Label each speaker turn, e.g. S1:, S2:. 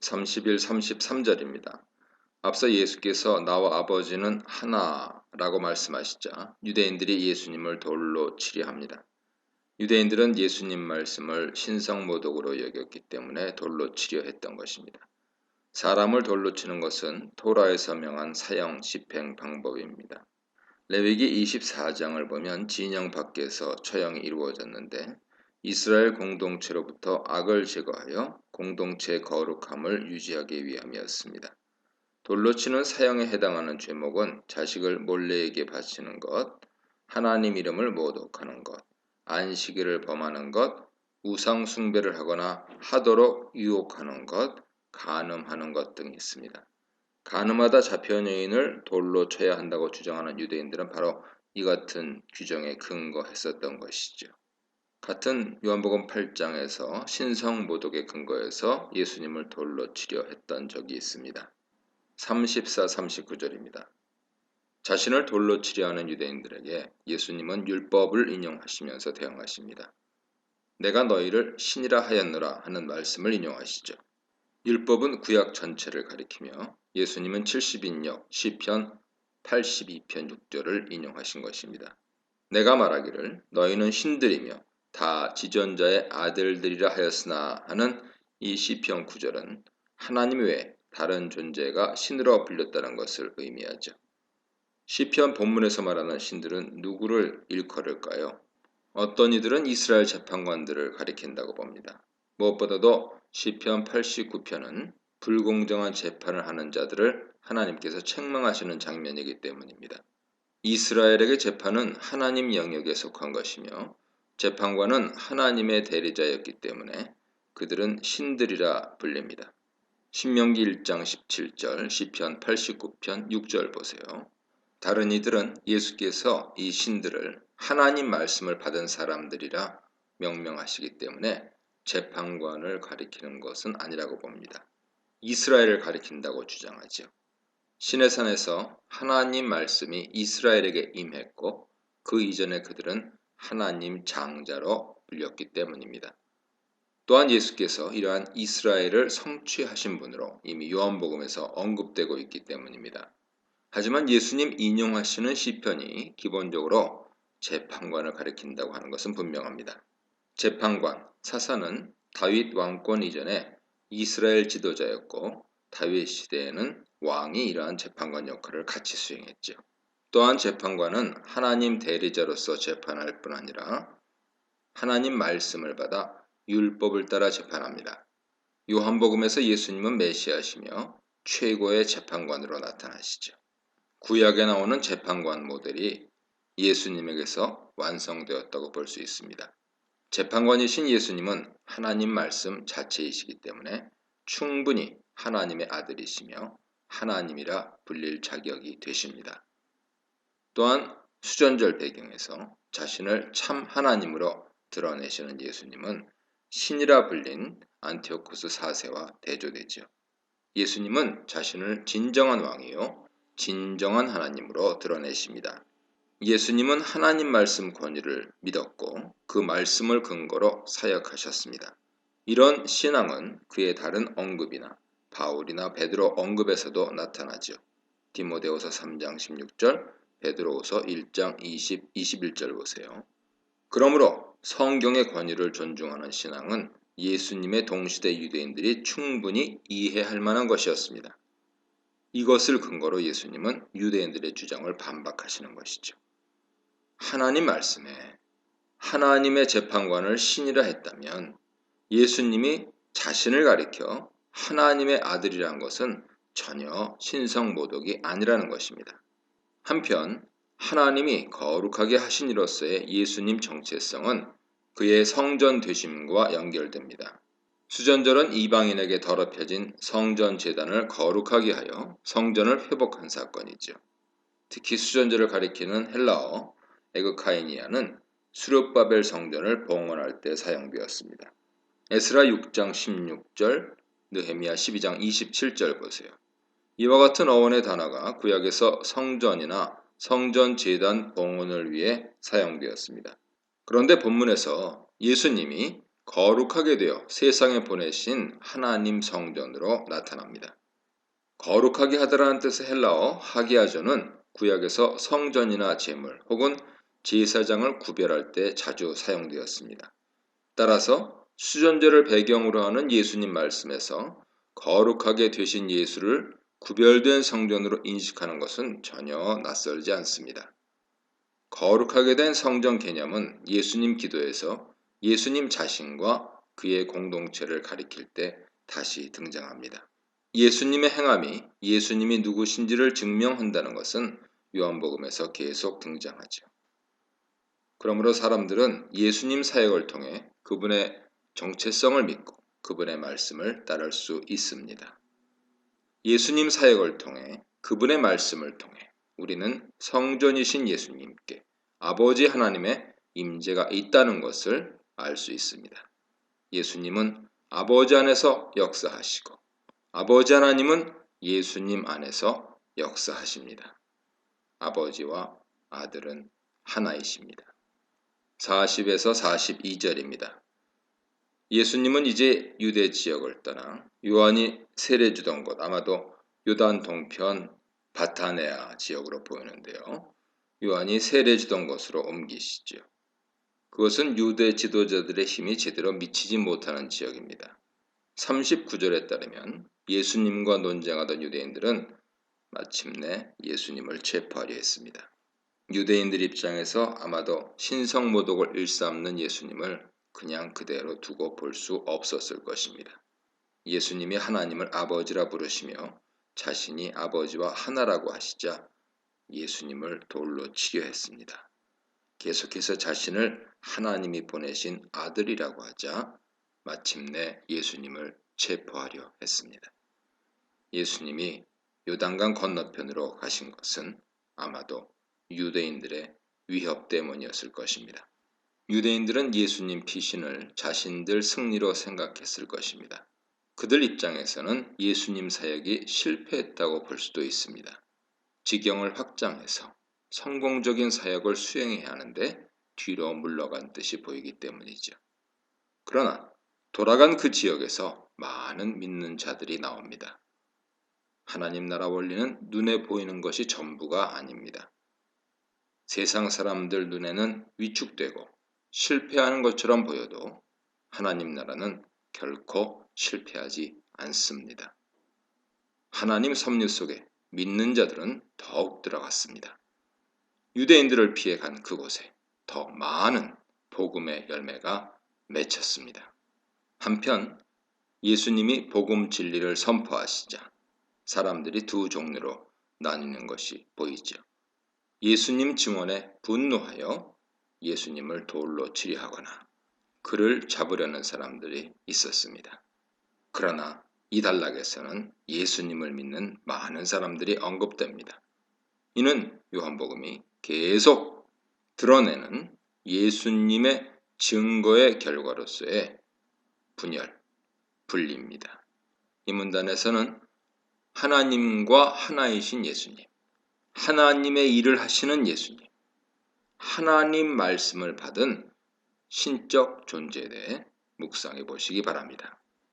S1: 30일 33절입니다. 앞서 예수께서 나와 아버지는 하나라고 말씀하시자 유대인들이 예수님을 돌로 치려 합니다. 유대인들은 예수님 말씀을 신성모독으로 여겼기 때문에 돌로 치려 했던 것입니다. 사람을 돌로 치는 것은 토라에서 명한 사형 집행 방법입니다. 레위기 24장을 보면 진영 밖에서 처형이 이루어졌는데 이스라엘 공동체로부터 악을 제거하여 공동체의 거룩함을 유지하기 위함이었습니다. 돌로 치는 사형에 해당하는 죄목은 자식을 몰래에게 바치는 것, 하나님 이름을 모독하는 것, 안식일을 범하는 것, 우상 숭배를 하거나 하도록 유혹하는 것, 간음하는 것 등이 있습니다. 간음하다 잡혀온 여인을 돌로 쳐야 한다고 주장하는 유대인들은 바로 이 같은 규정에 근거했었던 것이죠. 같은 요한복음 8장에서 신성모독에 근거해서 예수님을 돌로 치려 했던 적이 있습니다. 34, 39절입니다. 자신을 돌로 치려 하는 유대인들에게 예수님은 율법을 인용하시면서 대응하십니다. 내가 너희를 신이라 하였노라 하는 말씀을 인용하시죠. 율법은 구약 전체를 가리키며 예수님은 70인역 시편 82편 6절을 인용하신 것입니다. 내가 말하기를 너희는 신들이며 다 지존자의 아들들이라 하였으나 하는 이 시편 9절은 하나님 외에 다른 존재가 신으로 불렸다는 것을 의미하죠. 시편 본문에서 말하는 신들은 누구를 일컬을까요? 어떤 이들은 이스라엘 재판관들을 가리킨다고 봅니다. 무엇보다도 시편 89편은 불공정한 재판을 하는 자들을 하나님께서 책망하시는 장면이기 때문입니다. 이스라엘에게 재판은 하나님 영역에 속한 것이며 재판관은 하나님의 대리자였기 때문에 그들은 신들이라 불립니다. 신명기 1장 17절, 시편 89편 6절 보세요. 다른 이들은 예수께서 이 신들을 하나님 말씀을 받은 사람들이라 명명하시기 때문에 재판관을 가리키는 것은 아니라고 봅니다. 이스라엘을 가리킨다고 주장하죠. 시내산에서 하나님 말씀이 이스라엘에게 임했고 그 이전에 그들은 하나님 장자로 불렸기 때문입니다. 또한 예수께서 이러한 이스라엘을 성취하신 분으로 이미 요한복음에서 언급되고 있기 때문입니다. 하지만 예수님 인용하시는 시편이 기본적으로 재판관을 가리킨다고 하는 것은 분명합니다. 재판관, 사사는 다윗 왕권 이전에 이스라엘 지도자였고 다윗 시대에는 왕이 이러한 재판관 역할을 같이 수행했죠. 또한 재판관은 하나님 대리자로서 재판할 뿐 아니라 하나님 말씀을 받아 율법을 따라 재판합니다. 요한복음에서 예수님은 메시아시며 최고의 재판관으로 나타나시죠. 구약에 나오는 재판관 모델이 예수님에게서 완성되었다고 볼 수 있습니다. 재판관이신 예수님은 하나님 말씀 자체이시기 때문에 충분히 하나님의 아들이시며 하나님이라 불릴 자격이 되십니다. 또한 수전절 배경에서 자신을 참 하나님으로 드러내시는 예수님은 신이라 불린 안티오코스 4세와 대조되죠. 예수님은 자신을 진정한 왕이요 진정한 하나님으로 드러내십니다. 예수님은 하나님 말씀 권위를 믿었고 그 말씀을 근거로 사역하셨습니다. 이런 신앙은 그의 다른 언급이나 바울이나 베드로 언급에서도 나타나죠. 디모데후서 3장 16절, 베드로후서 1장 21절 보세요. 그러므로 성경의 권위를 존중하는 신앙은 예수님의 동시대 유대인들이 충분히 이해할 만한 것이었습니다. 이것을 근거로 예수님은 유대인들의 주장을 반박하시는 것이죠. 하나님 말씀에 하나님의 재판관을 신이라 했다면 예수님이 자신을 가리켜 하나님의 아들이라는 것은 전혀 신성모독이 아니라는 것입니다. 한편 하나님이 거룩하게 하신 이로서의 예수님 정체성은 그의 성전 되심과 연결됩니다. 수전절은 이방인에게 더럽혀진 성전 제단을 거룩하게 하여 성전을 회복한 사건이죠. 특히 수전절을 가리키는 헬라어 에그카이니아는 수르바벨 성전을 봉헌할 때 사용되었습니다. 에스라 6장 16절, 느헤미야 12장 27절 보세요. 이와 같은 어원의 단어가 구약에서 성전이나 성전 제단 봉헌을 위해 사용되었습니다. 그런데 본문에서 예수님이 거룩하게 되어 세상에 보내신 하나님 성전으로 나타납니다. 거룩하게 하다라는 뜻의 헬라어 하기아조는 구약에서 성전이나 제물 혹은 제사장을 구별할 때 자주 사용되었습니다. 따라서 수전제를 배경으로 하는 예수님 말씀에서 거룩하게 되신 예수를 구별된 성전으로 인식하는 것은 전혀 낯설지 않습니다. 거룩하게 된 성전 개념은 예수님 기도에서 예수님 자신과 그의 공동체를 가리킬 때 다시 등장합니다. 예수님의 행함이 예수님이 누구신지를 증명한다는 것은 요한복음에서 계속 등장하죠. 그러므로 사람들은 예수님 사역을 통해 그분의 정체성을 믿고 그분의 말씀을 따를 수 있습니다. 예수님 사역을 통해 그분의 말씀을 통해 우리는 성전이신 예수님께 아버지 하나님의 임재가 있다는 것을 알 수 있습니다. 예수님은 아버지 안에서 역사하시고 아버지 하나님은 예수님 안에서 역사하십니다. 아버지와 아들은 하나이십니다. 40에서 42절입니다. 예수님은 이제 유대 지역을 떠나 요한이 세례 주던 곳, 아마도 요단 동편 바타네아 지역으로 보이는데요. 요한이 세례 주던 곳으로 옮기시죠. 그것은 유대 지도자들의 힘이 제대로 미치지 못하는 지역입니다. 39절에 따르면 예수님과 논쟁하던 유대인들은 마침내 예수님을 체포하려 했습니다. 유대인들 입장에서 아마도 신성모독을 일삼는 예수님을 그냥 그대로 두고 볼 수 없었을 것입니다. 예수님이 하나님을 아버지라 부르시며 자신이 아버지와 하나라고 하시자 예수님을 돌로 치려 했습니다. 계속해서 자신을 하나님이 보내신 아들이라고 하자 마침내 예수님을 체포하려 했습니다. 예수님이 요단강 건너편으로 가신 것은 아마도 유대인들의 위협 때문이었을 것입니다. 유대인들은 예수님 피신을 자신들 승리로 생각했을 것입니다. 그들 입장에서는 예수님 사역이 실패했다고 볼 수도 있습니다. 지경을 확장해서 성공적인 사역을 수행해야 하는데 뒤로 물러간 뜻이 보이기 때문이죠. 그러나 돌아간 그 지역에서 많은 믿는 자들이 나옵니다. 하나님 나라 원리는 눈에 보이는 것이 전부가 아닙니다. 세상 사람들 눈에는 위축되고 실패하는 것처럼 보여도 하나님 나라는 결코 실패하지 않습니다. 하나님 섭리 속에 믿는 자들은 더욱 들어갔습니다. 유대인들을 피해 간 그곳에 더 많은 복음의 열매가 맺혔습니다. 한편 예수님이 복음 진리를 선포하시자 사람들이 두 종류로 나뉘는 것이 보이죠. 예수님 증언에 분노하여 예수님을 돌로 치려 하거나 그를 잡으려는 사람들이 있었습니다. 그러나 이 단락에서는 예수님을 믿는 많은 사람들이 언급됩니다. 이는 요한복음이 계속 드러내는 예수님의 증거의 결과로서의 분열, 분리입니다. 이 문단에서는 하나님과 하나이신 예수님, 하나님의 일을 하시는 예수님, 하나님 말씀을 받은 신적 존재에 대해 묵상해 보시기 바랍니다.